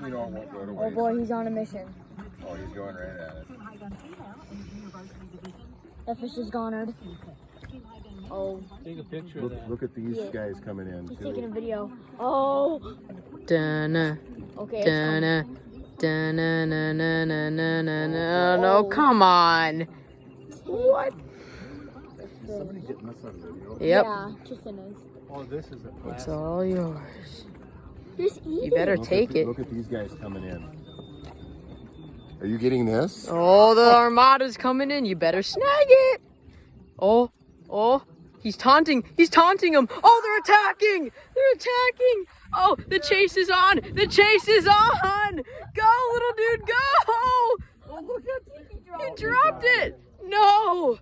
You know, it won't go to waste. Oh boy, he's on a mission. Oh, he's going right at it. That fish is gonered. Oh. Take a picture of that. Look at these guys coming in. He's too. taking a video. Oh. Dun-na, Okay. dun-na, dun-na-na-na-na-na-na. No, Oh. come on. What? Somebody getting this on video. Yep. Yeah, Tristan is. Oh, this is a It's plastic. all yours. Just eat You better it. take it. Look at these guys coming in. Are you getting this? Oh, the Armada's coming in. You better snag it. Oh, oh. He's taunting. He's taunting him. Oh, they're attacking. They're attacking. Oh, the chase is on. The chase is on. Go, little dude, go. Oh, look how deep he dropped. He dropped it. No.